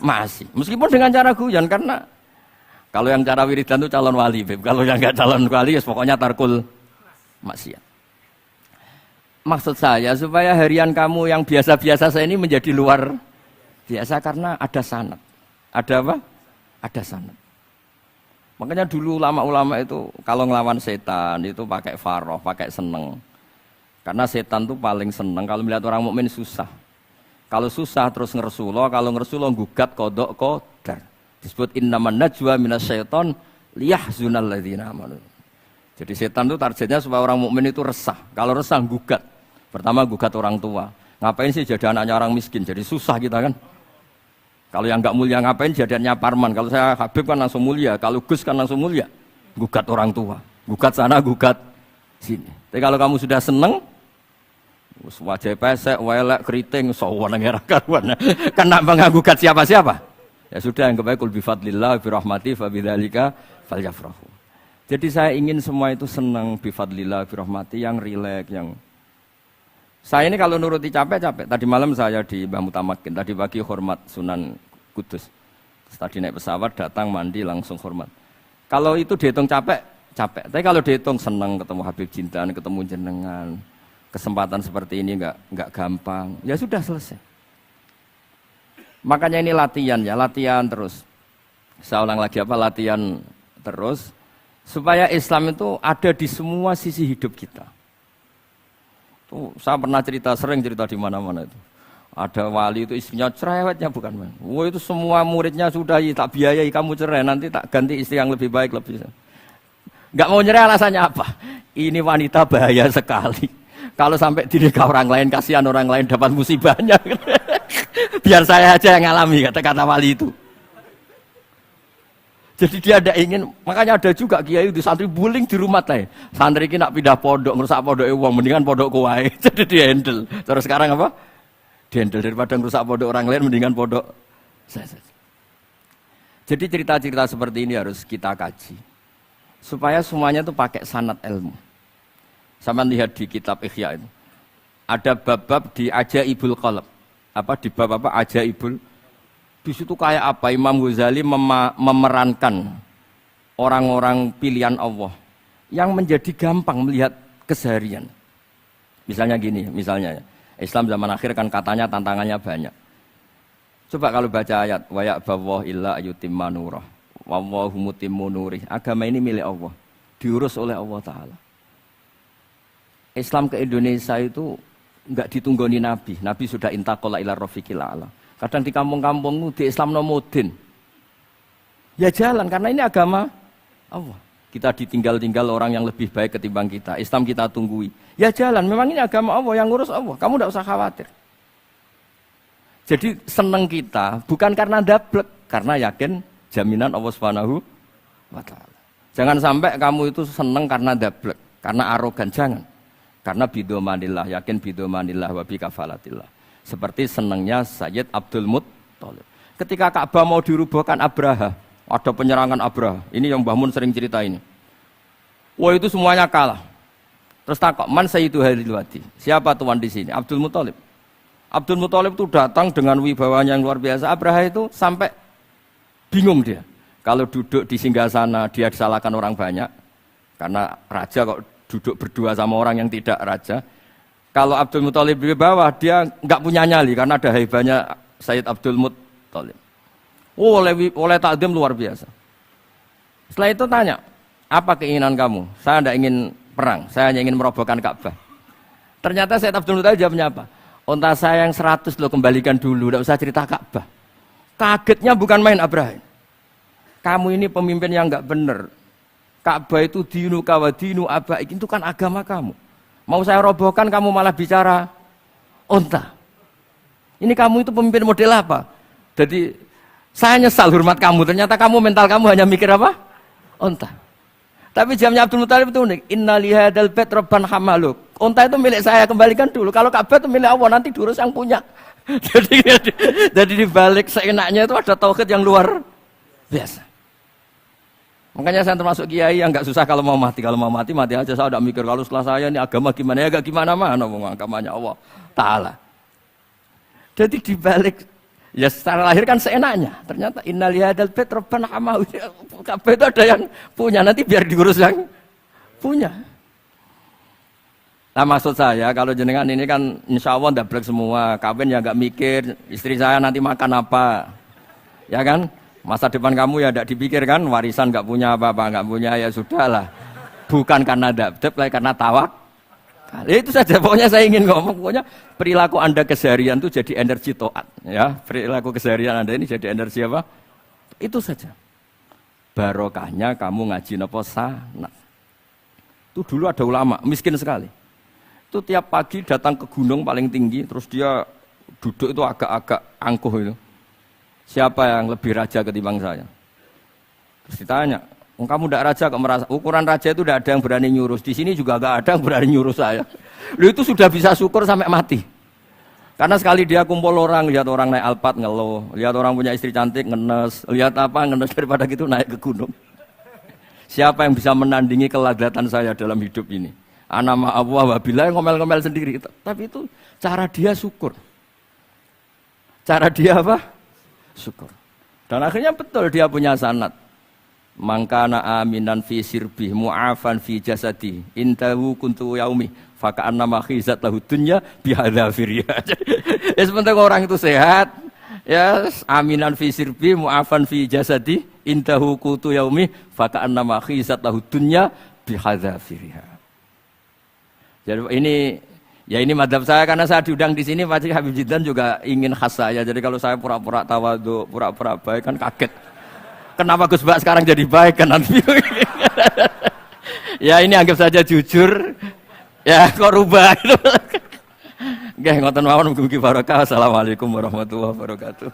Masih. Meskipun dengan cara guyon, karena kalau yang cara wiridan itu calon wali, Beb. Kalau yang enggak calon wali, ya pokoknya tarkul maksiat. Maksud saya supaya harian kamu yang biasa-biasa saya ini menjadi luar biasa karena ada sanad. Ada apa? Ada sanad. Makanya dulu ulama-ulama itu kalau ngelawan setan itu pakai faroh, pakai seneng. Karena setan tuh paling seneng kalau melihat orang mukmin susah. Kalau susah terus ngersulo, kalau ngersulo gugat kodok qadar. Disebut innaman najwa minasyaiton liyahzunal ladzina amanu. Jadi setan itu targetnya supaya orang mukmin itu resah. Kalau resah gugat. Pertama gugat orang tua. Ngapain sih jadi anaknya orang miskin? Jadi susah kita kan. Kalau yang enggak mulia ngapain jadiannya Parman? Kalau saya Habib kan langsung mulia, kalau Gus kan langsung mulia. Gugat orang tua. Gugat sana, gugat sini. Tapi kalau kamu sudah seneng, wajah pesek, welek, keriting, sawan nang era karuan. Kan nak menggugat siapa-siapa? Ya sudah, yang kebaik kul bi fadlillah bi rahmati fa bidzalika falyafrahu. Jadi saya ingin semua itu senang bi fadlillah bi rahmati, yang rileks, yang saya ini kalau nuruti capek-capek. Tadi malam saya di Mbah Mutamakin, tadi pagi hormat Sunan Kudus. Tadi naik pesawat datang mandi langsung hormat. Kalau itu dihitung capek, capek. Tapi kalau dihitung senang ketemu Habib Jintan, ketemu jenengan. Kesempatan seperti ini enggak gampang. Ya sudah selesai. Makanya ini latihan ya, latihan terus. Saya ulang lagi apa? Latihan terus supaya Islam itu ada di semua sisi hidup kita. Saya pernah sering cerita di mana-mana itu. Ada wali itu istrinya cerewetnya bukan main. Wah itu semua muridnya sudah tak biayai kamu cerai, nanti tak ganti istri yang lebih baik lebih. Enggak mau nyerah alasannya apa? Ini wanita bahaya sekali. Kalau sampai dinikah orang lain, kasihan orang lain dapat musibahnya. Biar saya aja yang ngalami, kata wali itu. Jadi dia ada ingin, makanya ada juga kiai di santri buling di rumah teh. Santri ini nak pindah pondok, ngerusak pondok uang, mendingan pondok kuai. Jadi dia handle. Terus sekarang apa? Dia handle daripada ngerusak pondok orang lain, mendingan pondok saya saja. Jadi cerita-cerita seperti ini harus kita kaji, supaya semuanya itu pakai sanad ilmu. Sama lihat di kitab Ihya itu, ada bab-bab di Ajaibul Qalb. Apa di bab apa? Ajaibul. Di situ kayak apa Imam Ghazali memerankan orang-orang pilihan Allah yang menjadi gampang melihat keseharian. Misalnya gini, misalnya Islam zaman akhir kan katanya tantangannya banyak. Coba kalau baca ayat wa ya'ballahu illa ayyutimma nurah wallahu mutimmu nurih. Agama ini milik Allah, diurus oleh Allah Ta'ala. Islam ke Indonesia itu enggak ditunggoni Nabi. Nabi sudah intaqala ila rafiqil a'la. Kadang di kampung-kampung di Islam nomodin. Ya jalan karena ini agama Allah. Kita ditinggal-tinggal orang yang lebih baik ketimbang kita. Islam kita tunggui. Ya jalan, memang ini agama Allah yang ngurus Allah. Kamu tidak usah khawatir. Jadi senang kita bukan karena dablek, karena yakin jaminan Allah Subhanahu wa taala. Jangan sampai kamu itu senang karena dablek, karena arogan, jangan. Karena bidomanillah, yakin bidomanillah wa bi kafalatillah. Seperti senangnya Sayyid Abdul Muttalib. Ketika Ka'bah mau dirubuhkan Abraha, ada penyerangan Abraha. Ini yang Mbah Mun sering cerita ini. Wah itu semuanya kalah. Terus takut, man Sayyidu Hadhil Wadi. Siapa tuan di sini? Abdul Muttalib. Abdul Muttalib itu datang dengan wibawanya yang luar biasa. Abraha itu sampai bingung dia. Kalau duduk di singgasana dia disalahkan orang banyak. Karena raja kok duduk berdua sama orang yang tidak raja. Kalau Abdul Muttalib di bawah, dia enggak punya nyali karena ada haibahnya Sayyid Abdul Muttalib. Oh, oleh takdim luar biasa. Setelah itu tanya, apa keinginan kamu? Saya tidak ingin perang, saya hanya ingin merobohkan Ka'bah. Ternyata Sayyid Abdul Muttalib jawabnya apa? Unta saya yang 100 lo kembalikan dulu, tidak usah cerita Ka'bah. Kagetnya bukan main Abraham. Kamu ini pemimpin yang enggak benar. Ka'bah itu dinu kawadinu abaik, itu kan agama kamu. Mau saya robohkan kamu malah bicara unta. Ini kamu itu pemimpin model apa? Jadi saya nyesal hormat kamu. Ternyata kamu mental kamu hanya mikir apa? Unta. Tapi jamnya Abdul Muttalib itu unik. Inna lihadal bait rabban hamaluk. Unta itu milik saya, kembalikan dulu. Kalau Ka'bah itu milik Allah, nanti diurus yang punya. jadi di balik seenaknya itu ada tauhid yang luar biasa. Makanya saya termasuk kiai yang enggak susah kalau mau mati. Kalau mau mati, mati aja. Saya tidak mikir kalau setelah saya ini agama gimana ya, agak gimana mana agamanya Allah Ta'ala. Jadi dibalik Ya secara lahir kan seenaknya. Ternyata innal hadal bait rabbana hamahu. Kabeh itu ada yang punya, nanti biar diurus yang punya. Nah maksud saya kalau jenengan ini kan insya Allah ndablek semua, kawin ya nggak mikir istri saya nanti makan apa, ya kan? Masa depan kamu ya tidak dipikirkan, warisan nggak punya apa-apa, nggak punya ya sudahlah. Bukan karena ndablek, karena tawak. Ya itu saja pokoknya saya ingin ngomong, pokoknya perilaku Anda keseharian itu jadi energi taat, ya perilaku keseharian Anda ini jadi energi apa? Itu saja. Barokahnya kamu ngaji napa sanad. Itu dulu ada ulama miskin sekali. Itu tiap pagi datang ke gunung paling tinggi, terus dia duduk itu agak-agak angkuh itu. Siapa yang lebih raja ketimbang saya? Terus ditanya, kamu tidak raja kok merasa? Ukuran raja itu tidak ada yang berani nyurus. Di sini juga nggak ada yang berani nyurus saya. Lu itu sudah bisa syukur sampai mati. Karena sekali dia kumpul orang, lihat orang naik Alphard ngeluh, lihat orang punya istri cantik ngenes, lihat apa ngenes daripada gitu naik ke gunung. Siapa yang bisa menandingi keladatan saya dalam hidup ini? Ana ma'allah wabillah ngomel-ngomel sendiri. Tapi itu cara dia syukur. Cara dia apa? Syukur. Dan akhirnya betul dia punya sanad. Mangkana aminan fi sirbih mu'afan fi jasadi intahu kuntu yaumi faka'anna ma khizat lahu dunya bihadzafiriya. Ya sebentar orang itu sehat, ya aminan fi sirbi mu'afan fi jasadi intahu kuntu yaumi faka'anna ma khizat lahu dunya bihadzafiriya. Jadi ini madhab saya karena saya diundang di sini pasti Habib Jiddan juga ingin khas saya. Jadi kalau saya pura-pura tawadhu, pura-pura baik kan kaget. Kenapa Gus Bak sekarang jadi baik kan nanti? Ya ini anggap saja jujur. Ya kok rubah itu. Nggih ngoten mawon mugi-mugi barokah. Assalamualaikum warahmatullahi wabarakatuh.